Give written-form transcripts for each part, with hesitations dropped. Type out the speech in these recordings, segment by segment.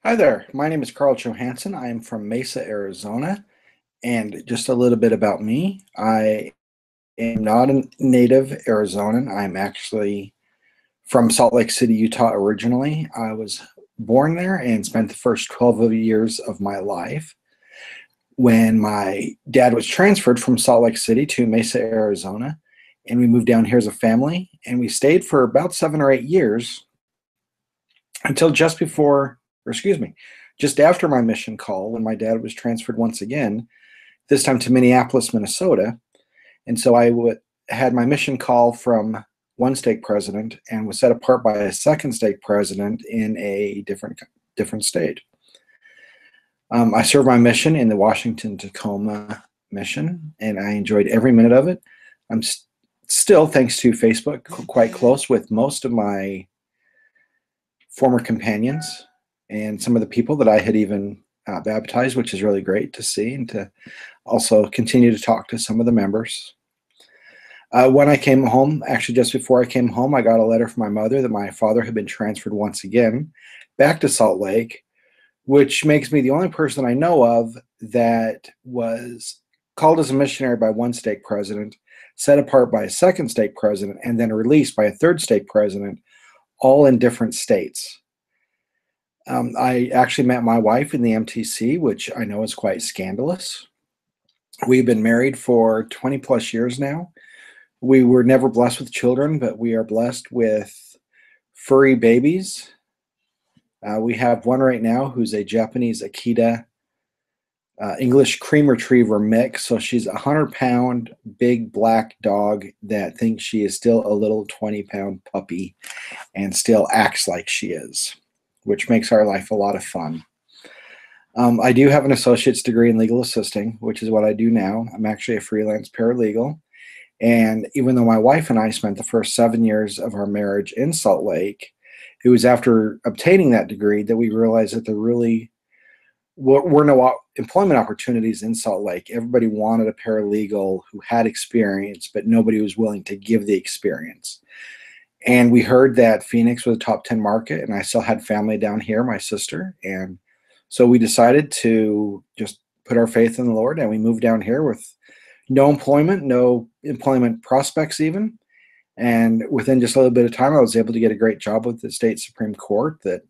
Hi there, my name is Carl Johansson. I am from Mesa, Arizona. And just a little bit about me. I am not a native Arizonan. I'm actually from Salt Lake City, Utah originally. I was born there and spent the first 12 years of my life. When my dad was transferred from Salt Lake City to Mesa, Arizona, and we moved down here as a family, and we stayed for about 7 or 8 years until just after my mission call when my dad was transferred once again, this time to Minneapolis, Minnesota. And so had my mission call from one stake president and was set apart by a second stake president in a different state. I served my mission in the Washington-Tacoma mission, and I enjoyed every minute of it. I'm still, thanks to Facebook, quite close with most of my former companions and some of the people that I had even baptized, which is really great to see, and to also continue to talk to some of the members. When I came home, actually just before I came home, I got a letter from my mother that my father had been transferred once again back to Salt Lake, which makes me the only person I know of that was called as a missionary by one stake president, set apart by a second stake president, and then released by a third stake president, all in different states. I actually met my wife in the MTC, which I know is quite scandalous. We've been married for 20 plus years now. We were never blessed with children, but we are blessed with furry babies. We have one right now who's a Japanese Akita English cream retriever mix. So she's a 100-pound big black dog that thinks she is still a little 20-pound puppy and still acts like she is, which makes our life a lot of fun. I do have an associate's degree in legal assisting, which is what I do now. I'm actually a freelance paralegal. And even though my wife and I spent the first 7 years of our marriage in Salt Lake, it was after obtaining that degree that we realized that there really were no employment opportunities in Salt Lake. Everybody wanted a paralegal who had experience, but nobody was willing to give the experience. And we heard that Phoenix was a top 10 market, and I still had family down here, my sister. And so we decided to just put our faith in the Lord, and we moved down here with no employment prospects even. And within just a little bit of time, I was able to get a great job with the state Supreme Court that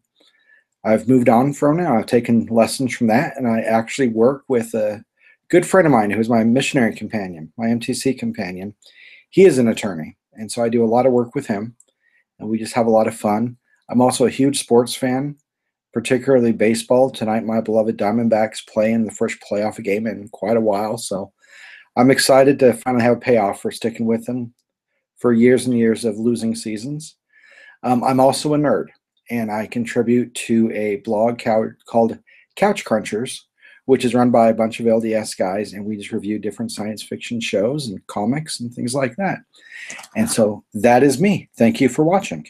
I've moved on from now. I've taken lessons from that, and I actually work with a good friend of mine who's my missionary companion, my MTC companion. He is an attorney, and so I do a lot of work with him, and we just have a lot of fun. I'm also a huge sports fan, particularly baseball. Tonight, my beloved Diamondbacks play in the first playoff game in quite a while, so I'm excited to finally have a payoff for sticking with them for years and years of losing seasons. I'm also a nerd, and I contribute to a blog called Couch Crunchers, which is run by a bunch of LDS guys, and we just review different science fiction shows and comics and things like that. And so that is me. Thank you for watching.